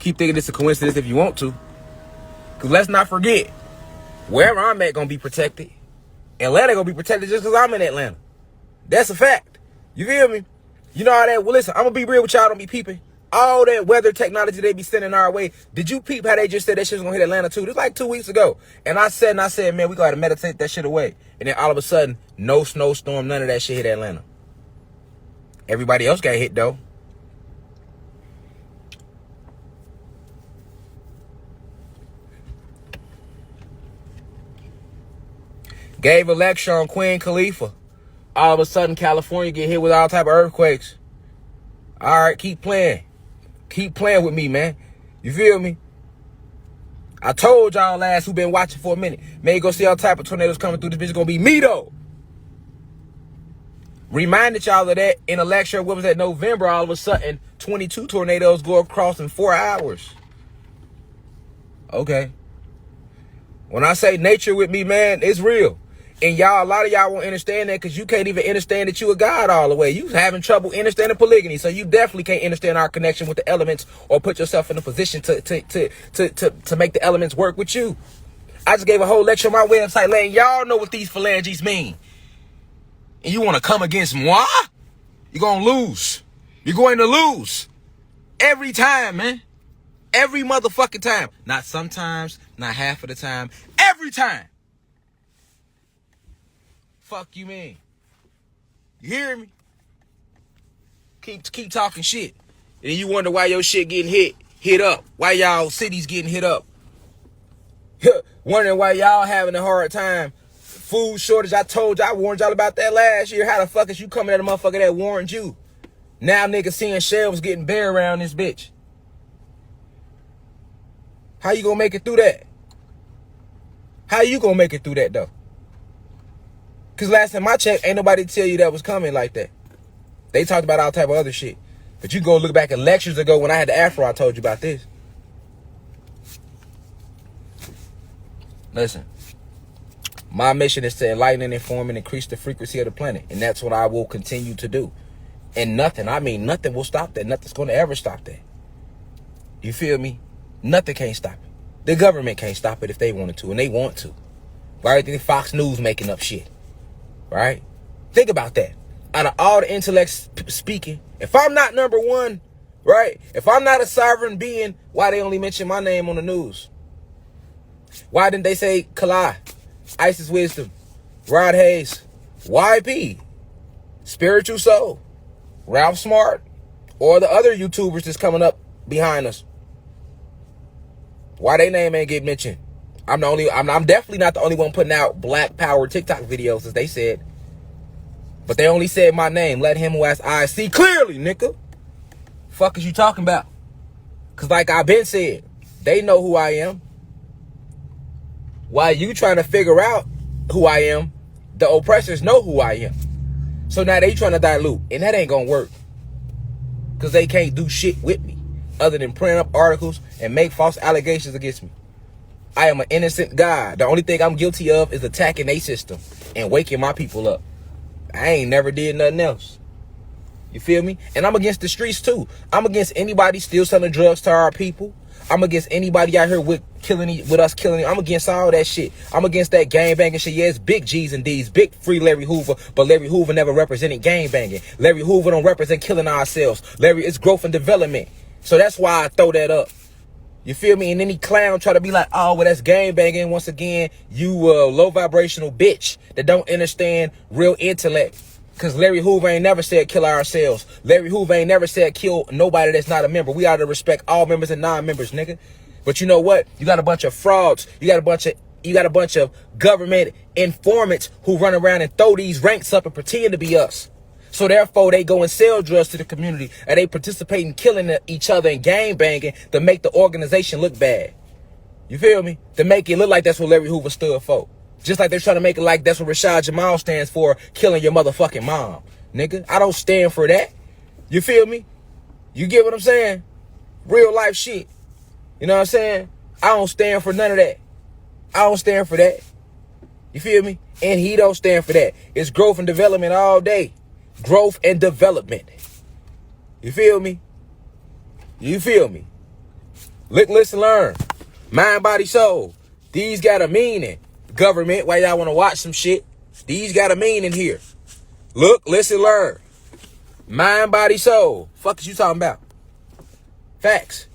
keep thinking it's a coincidence if you want to. Because let's not forget, wherever I'm at gonna be protected. Atlanta gonna be protected just because I'm in Atlanta. That's a fact. You feel me? You know how that, well listen, I'm gonna be real with y'all, don't be peeping. All that weather technology they be sending our way. Did you peep how they just said that shit was gonna hit Atlanta too? This was like 2 weeks ago. And I said, man, we gotta meditate that shit away. And then all of a sudden, no snowstorm, none of that shit hit Atlanta. Everybody else got hit though. Gave a lecture on Queen Khalifa. All of a sudden, California get hit with all type of earthquakes. All right, keep playing. Keep playing with me, man. You feel me? I told y'all last who been watching for a minute. Man, you go see all type of tornadoes coming through. This bitch is gonna be me, though. Reminded y'all of that in a lecture. What was that, November? All of a sudden, 22 tornadoes go across in 4 hours. Okay. When I say nature with me, man, it's real. And y'all, a lot of y'all won't understand that because you can't even understand that you a God all the way. You having trouble understanding polygamy. So you definitely can't understand our connection with the elements or put yourself in a position to make the elements work with you. I just gave a whole lecture on my website letting y'all know what these phalanges mean. And you want to come against moi? You're going to lose. You're going to lose. Every time, man. Every motherfucking time. Not sometimes, not half of the time. Every time. Fuck you mean? You hear me? Keep talking shit. And then you wonder why your shit getting hit up. Why y'all cities getting hit up. Wondering why y'all having a hard time. Food shortage, I told y'all, I warned y'all about that last year. How the fuck is you coming at a motherfucker that warned you? Now niggas seeing shelves getting bare around this bitch. How you gonna make it through that? How you gonna make it through that though? Cause last time I checked, ain't nobody tell you that was coming like that. They talked about all type of other shit. But you go look back at lectures ago when I had the afro, I told you about this. Listen, my mission is to enlighten and inform and increase the frequency of the planet. And that's what I will continue to do. And nothing will stop that. Nothing's gonna ever stop that. You feel me? Nothing can't stop it. The government can't stop it if they wanted to, and they want to. Right? Think Fox News making up shit. Right? Think about that. Out of all the intellects speaking, if I'm not number one, right? If I'm not a sovereign being, why they only mention my name on the news? Why didn't they say Kalai, Isis Wisdom, Rod Hayes, YP, Spiritual Soul, Ralph Smart, or the other YouTubers that's coming up behind us? Why they name ain't get mentioned? I'm definitely not the only one putting out Black Power TikTok videos, as they said. But they only said my name. Let him who has eyes see clearly, nigga. Fuck is you talking about? Because like I've been said, they know who I am. While you trying to figure out who I am, the oppressors know who I am. So now they trying to dilute. And that ain't going to work. Because they can't do shit with me. Other than print up articles and make false allegations against me. I am an innocent guy. The only thing I'm guilty of is attacking a system and waking my people up. I ain't never did nothing else. You feel me? And I'm against the streets too. I'm against anybody still selling drugs to our people. I'm against anybody out here with us killing. I'm against all that shit. I'm against that gang banging shit. Yeah, it's big G's and D's, big free Larry Hoover, but Larry Hoover never represented gang banging. Larry Hoover don't represent killing ourselves. Larry, it's growth and development. So that's why I throw that up. You feel me? And any clown try to be like, oh, well, that's gang banging. Once again, you low vibrational bitch that don't understand real intellect. Because Larry Hoover ain't never said kill ourselves. Larry Hoover ain't never said kill nobody that's not a member. We ought to respect all members and non-members, nigga. But you know what? You got a bunch of frauds. You got a bunch of government informants who run around and throw these ranks up and pretend to be us. So therefore, they go and sell drugs to the community, and they participate in killing each other and gang banging to make the organization look bad. You feel me? To make it look like that's what Larry Hoover stood for. Just like they're trying to make it like that's what Rashad Jamal stands for, killing your motherfucking mom. Nigga, I don't stand for that. You feel me? You get what I'm saying? Real life shit. You know what I'm saying? I don't stand for none of that. I don't stand for that. You feel me? And he don't stand for that. It's growth and development all day. Growth and development. You feel me? You feel me? Look, listen, learn. Mind, body, soul. These got a meaning. Government, why y'all want to watch some shit? These got a meaning here. Look, listen, learn. Mind, body, soul. Fuck is you talking about? Facts.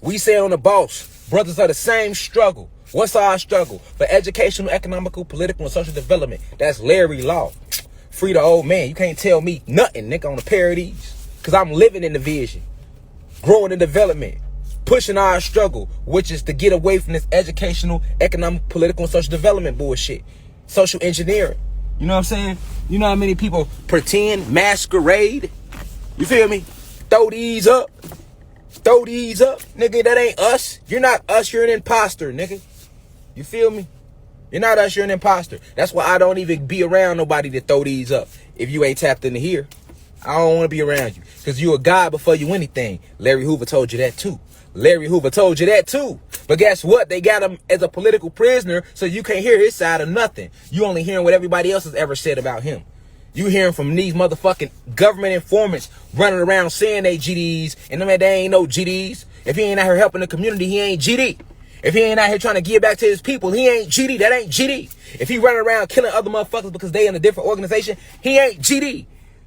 We say on the boss, brothers are the same struggle. What's our struggle? For educational, economical, political, and social development. That's Larry Law. Free the old man. You can't tell me nothing, nigga, on the pair of these. Because I'm living in the vision. Growing in development. Pushing our struggle, which is to get away from this educational, economic, political, and social development bullshit. Social engineering. You know what I'm saying? You know how many people pretend, masquerade? You feel me? Throw these up. Throw these up. Nigga, that ain't us. You're not us. You're an imposter, nigga. You feel me? You're not us. You're an imposter. That's why I don't even be around nobody to throw these up. If you ain't tapped into here, I don't want to be around you. Because you a god before you anything. Larry Hoover told you that too. Larry Hoover told you that too. But guess what? They got him as a political prisoner, so you can't hear his side of nothing. You only hearing what everybody else has ever said about him. You hearing from these motherfucking government informants running around saying they GDs, and they ain't no GDs. If he ain't out here helping the community, he ain't GD. If he ain't out here trying to give back to his people, he ain't GD. That ain't GD. If he running around killing other motherfuckers because they in a different organization, he ain't GD.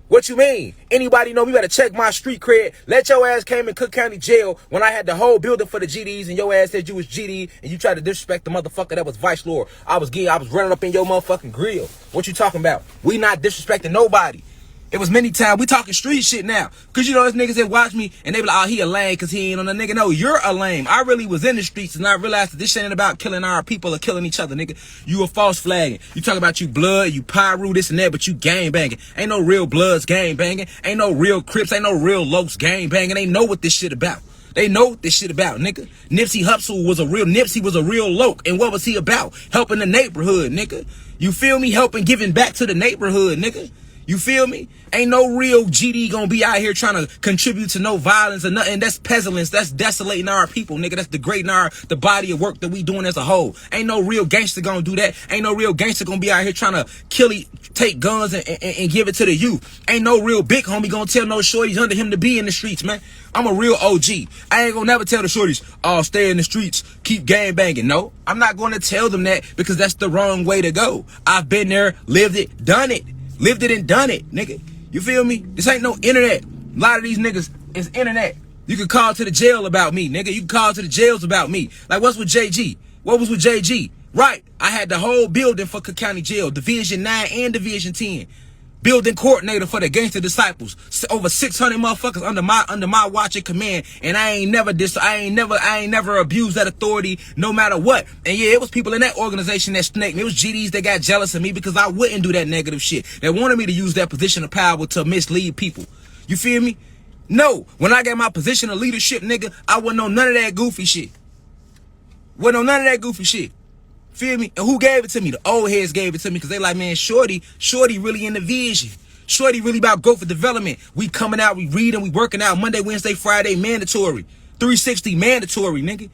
What you mean? Anybody know me better check my street cred. Let your ass came in Cook County Jail when I had the whole building for the GDs and your ass said you was GD and you tried to disrespect the motherfucker that was vice lord. I was running up in your motherfucking grill. What you talking about? We not disrespecting nobody. It was many times. We talking street shit now. Cause you know there's niggas that watch me and they be like, oh, he a lame cause he ain't on the nigga. No, you're a lame. I really was in the streets and I realized that this shit ain't about killing our people or killing each other, nigga. You a false flagging. You talk about you blood, you pyro, this and that, but you gang banging. Ain't no real bloods gang banging. Ain't no real Crips. Ain't no real Lokes gang banging. They know what this shit about. They know what this shit about, nigga. Nipsey Hussle was a real Loke. And what was he about? Helping the neighborhood, nigga. You feel me? Helping, giving back to the neighborhood, nigga. You feel me? Ain't no real GD gonna be out here trying to contribute to no violence or nothing. That's pestilence. That's desolating our people, nigga. That's degrading the body of work that we doing as a whole. Ain't no real gangster gonna do that. Ain't no real gangster gonna be out here trying to take guns and give it to the youth. Ain't no real big homie gonna tell no shorties under him to be in the streets, man. I'm a real OG. I ain't gonna never tell the shorties, oh, stay in the streets, keep gang banging. No, I'm not gonna tell them that because that's the wrong way to go. I've been there, lived it, done it. Lived it and done it, nigga. You feel me? This ain't no internet. A lot of these niggas is internet. You can call to the jail about me, nigga. You can call to the jails about me. Like, what's with JG? What was with JG? Right. I had the whole building for Cook County Jail, Division 9 and Division 10. Building coordinator for the Gangster Disciples. Over 600 motherfuckers under my watch and command. And I ain't never abused that authority no matter what. And yeah, it was people in that organization that snaked me. It was GDs that got jealous of me because I wouldn't do that negative shit. They wanted me to use that position of power to mislead people. You feel me? No. When I got my position of leadership, nigga, I wasn't on none of that goofy shit. Wasn't on none of that goofy shit. Feel me? And who gave it to me? The old heads gave it to me because they like, man, Shorty really in the vision. Shorty really about growth and development. We coming out, we reading, we working out Monday, Wednesday, Friday, mandatory. 360 mandatory, nigga.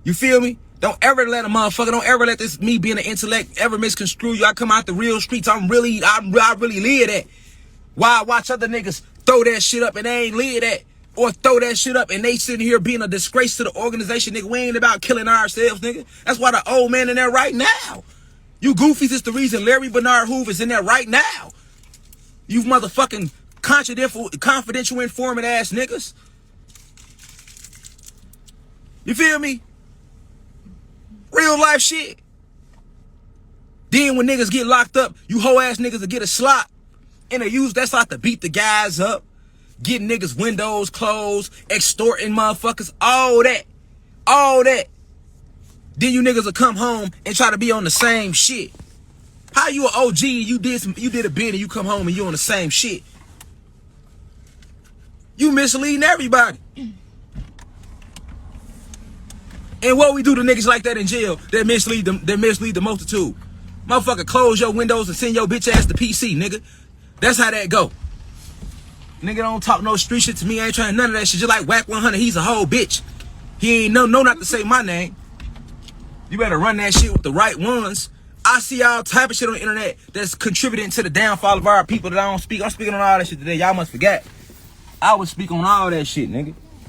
You feel me? Don't ever let a motherfucker, don't ever let this me being an intellect ever misconstrue you. I come out the real streets. I really live that. Why I watch other niggas throw that shit up and they ain't live that? Or throw that shit up and they sitting here being a disgrace to the organization, nigga. We ain't about killing ourselves, nigga. That's why the old man in there right now. You goofies is the reason Larry Bernard Hoover's in there right now. You motherfucking confidential informant ass niggas. You feel me? Real life shit. Then when niggas get locked up, you hoe ass niggas will get a slot. And they use that slot to beat the guys up. Getting niggas windows closed, extorting motherfuckers, all that. Then you niggas will come home and try to be on the same shit. How you an OG, you did a bid and you come home and you on the same shit? You misleading everybody. And what we do to niggas like that in jail, that mislead the multitude. Motherfucker, close your windows and send your bitch ass to PC, nigga. That's how that go. Nigga don't talk no street shit to me. I ain't trying none of that shit. Just like Whack 100, he's a whole bitch. He ain't know not to say my name. You better run that shit with the right ones. I see all type of shit on the internet that's contributing to the downfall of our people that I don't speak. I'm speaking on all that shit today. Y'all must forget. I would speak on all that shit, nigga.